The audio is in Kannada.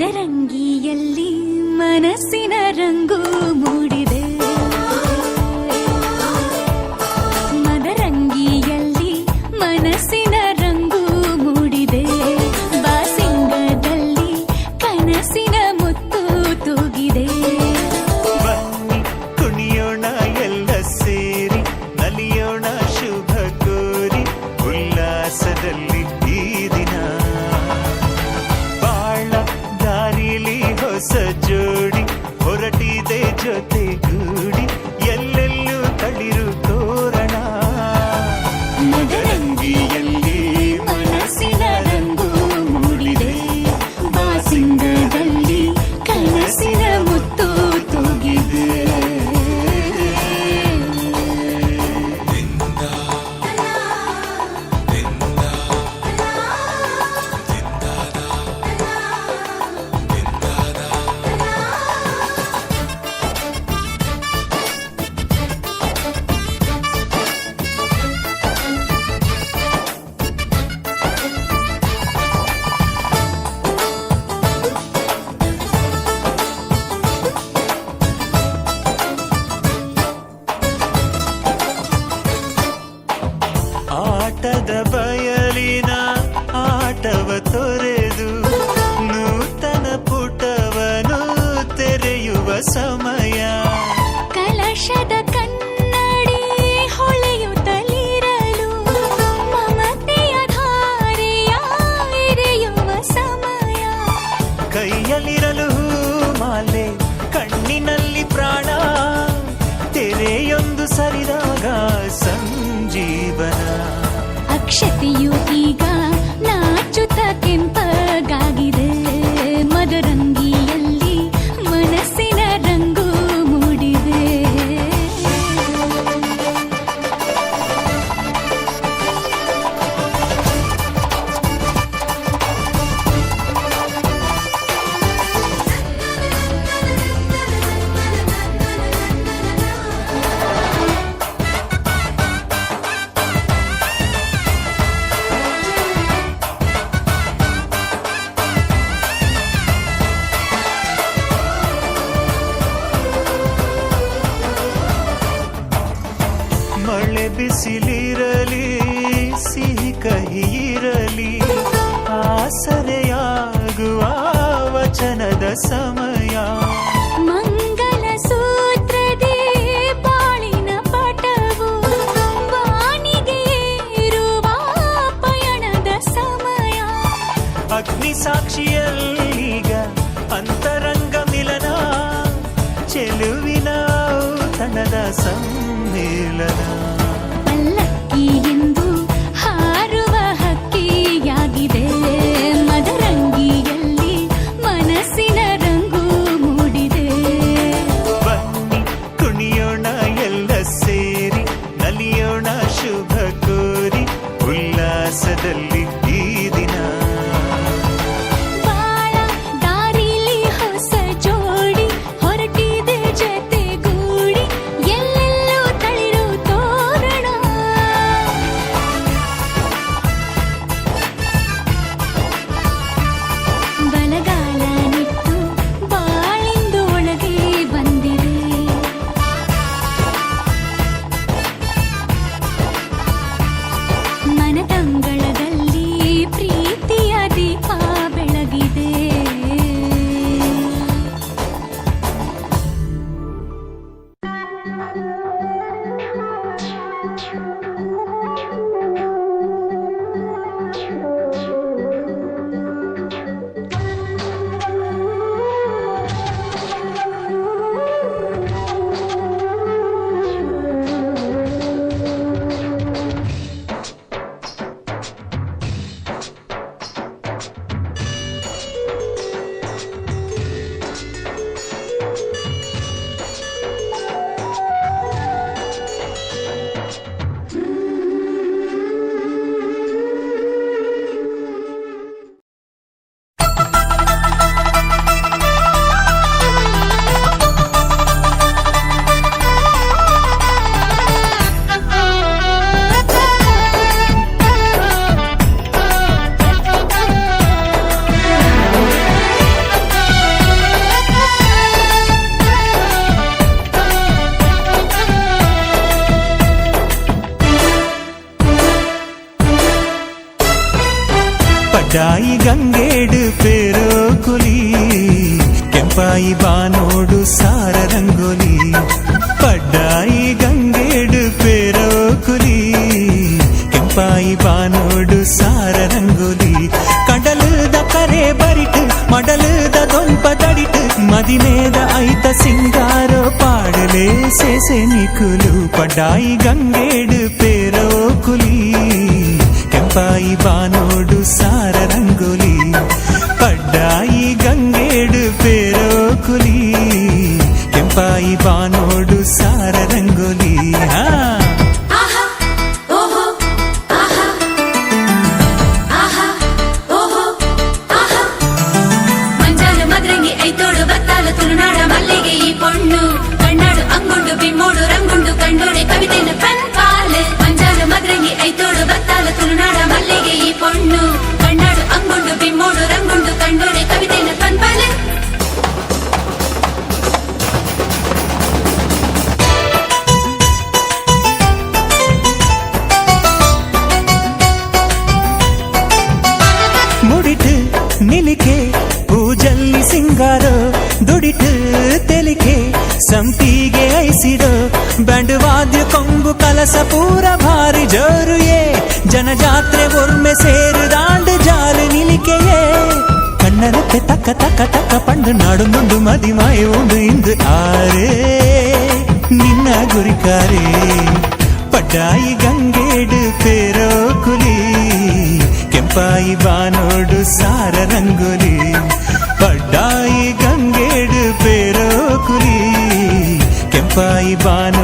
ಮದರಂಗಿಯಲ್ಲಿ ಮನಸ್ಸಿನ ರಂಗು ಮೂಡಿದೆ. ಮದರಂಗಿಯಲ್ಲಿ ಮನಸ್ಸಿನ ರಂಗು ಮೂಡಿದೆ. ಬಾಸಿಂಗದಲ್ಲಿ ಕನಸಿನ ಮುತ್ತು ತೂಗಿದೆ. ಬನ್ನಿ ಕುಣಿಯೋಣ ಎಲ್ಲ ಸೇರಿ, ನಲಿಯೋಣ ಶುಭ ಕೋರಿ, ಉಲ್ಲಾಸದಲ್ಲಿ ಈ ದಿನ. ಬಾಳ ದಾರಿಲಿ ಹೊಸ ಜೋಡಿ ಹೊರಟಿದೆ ಜೊತೆಗೂಡಿ, ಎಲ್ಲೆಲ್ಲೂ ತಳಿರು ತೋರಣ. ಮದರಂಗಿಯಲ್ಲಿ ಮನಸ್ಸಿನ ರಂಗು ಮೂಡಿದೆ. ಬಾಸಿಂಗದಲ್ಲಿ ಕನಸಿನ ಮುತ್ತು ತೂಗಿದೆ. ಆಟದ ಬಯಲಿನ ಆಟವ ತೊರೆದು ನೂತನ ಪುಟವನು ತೆರೆಯುವ ಸಮಯ. ಕಲಶದ ಕನ್ನಡಿ ಹೊಳೆಯುತ್ತಲಿರಲು ಮಮತೆಯ ಧಾರೆಯ ಎರೆಯುವ ಸಮಯ. ಕೈಯಲ್ಲಿರಲು ಮಾಲೆ, ಕಣ್ಣಿನಲ್ಲಿ ಪ್ರಾಣ, ತೆರೆಯೊಂದು ಸರಿದಾಗ ಸಂಜೀವನ. ಅಕ್ಷತೆಯು ಈಗ ನಾಚುತ್ತ ಕೆಂಪಗಾಗಿದೆ. ಮದರಂಗಿಯಲ್ಲಿ ಮನಸ್ಸಿನ ರಂಗು ಮೂಡಿದೆ. ಮಳೆ ಬಿಸಿಲಿರಲಿ, ಸಿಹಿ ಕಹಿ ಇರಲಿ, ಆಸರೆಯಾಗುವ ವಚನದ ಸಮಯ. ಮಂಗಲ ಸೂತ್ರದೇ ಬಾಳಿನ ಪಟವು ಬಾನಿಗೆ ಏರುವ ಪಯಣದ ಸಮಯ. ಅಗ್ನಿ ಸಾಕ್ಷಿಯಲ್ಲೀಗ ಅಂತರಂಗ ಮಿಲನ, ಚೆಲುವಿನ ಔತಣದ ಸಮ್ಮೇಳನ. ಪಲ್ಲಕ್ಕಿ ಎಂದು ಹಾರುವ ಹಕ್ಕಿಯಾಗಿದೆ. ಮದರಂಗಿಯಲ್ಲಿ ಮನಸ್ಸಿನ ರಂಗು ಮೂಡಿದೆ. ಬನ್ನಿ ಕುಣಿಯೋಣ ಎಲ್ಲ ಸೇರಿ, ನಲಿಯೋಣ ಶುಭ ಕೋರಿ, ಉಲ್ಲಾಸದಲ್ಲಿ ಈ ದಿನ. ಬಾಳ ದಾರಿಲಿ ಹೊಸ ಜೋಡಿ ಹೊರಟಿದೆ ಜೊತೆಗೂಡಿ, ಎಲ್ಲೆಲ್ಲೂ ತಳಿರು ತೋರಣ. ಗಂಗೇಡು ಪೇರೋ ಕುಲಿ ಕೆಂಪಾಯಿ ಬಾನೋಡು ಸಾರ ರಂಗೋಲಿ ಪಡ್ಡಾಯಿ ಗಂಗೇಡು ಪೇರೋ ಕುಲಿ ಕೆಂಪಾಯಿ ಬಾನೋಡು ಸಾರ ರಂಗೋಲಿ ಕಡಲದ ಕರೆ ಬರಿಟ್ ಮಡಲದ ದೊಂಪ ದಡಿಟ್ ಮದಿಮೇದ ಐತ ಸಿಂಗಾರೋ ಪಾಡಲೇ ಸೇಸೆ ನಿಕುಲು ಪಡ್ಡಾಯಿ ಗಂಗೇಡು ಪೇರೋ ಕುಲಿ ಕೆಂಪಾಯಿ ಬಾನೋಡು ಸಾರ ರಂಗೋಲಿ ಪಡ್ಡಾಯಿ ಗಂಗೇಡು ಪೇರೋ ಕುಲಿ ಕೆಂಪಾಯಿ ಬಾನೋಡು ಸಾರ ರಂಗೋಲಿ ಹಾ ತುಳುನಾಡ ಮಲ್ಲಿಗೆ ಈ ಪೊಣ್ಣು ಕಣ್ಣಾಡು ಅಂಗುಂಡು ಬಿಮ್ಮೋಡು ರಂಗುಂಡು ಕಂಡೋಡೆ ಕವಿತೆನ ಪನ್ಪಾಲೆ ಮಂಜಾಲು ಮದ್ರಂಗಿ ಐತೋಡು ಬತ್ತಾಲ ತುಳುನಾಡ ಮಲ್ಲಿಗೆ ಈ ಪೊಣ್ಣು ಕಣ್ಣಾಡು ಅಂಗುಂಡು ಬಿಮ್ಮೋಡು ರಂಗುಂಡು ಕಂಡೋಡೆ ಕವಿತೆನ ಪನ್ಪಾಲೆ ಮುಡಿಟ್ ನಿಲಿಕೆ ಪೂಜಲ್ಲಿ ಸಿಂಗಾರೋ ದುಡಿಟ್ ತೆಲಿಕೆ ಸಂಪಿಗೆ ಐಸಿಡೋ ಬ್ಯಾಂಡ್ ವಾದ್ಯ ಕೊಂಬು ಕಲಸ ಪೂರ ಭಾರಿ ಜೋರುಯೇ ಜನಜಾತ್ರೆ ಒರ್ಮೆ ಸೇರು ದಾಂಡು ಜಾಲು ನಿಲಿಕೆಯೇ ಕಣ್ಣರಕ್ಕೆ ತಕ್ಕ ತಕ್ಕ ತಕ್ಕ ಪಂಡು ನಾಡು ಮುಂಡು ಮದಿಮಾಯ ಉಂಡು ಇಂದು ಆರೇ ನಿನ್ನ ಗುರಿಕಾರೇ ಪಡ್ಡಾಯಿ ಗಂಗೇಡು ಪೇರೋ ಕುಲಿ ಕೆಂಪಾಯಿ ಬಾನೋಡು ಸಾರ ರಂಗೋಲಿ ಪಡ್ಡಾಯಿ ಗಂಗೇಡು ಪೇರೋ ಕುಲಿ ಕೆಂಪಾಯಿ ಬಾನ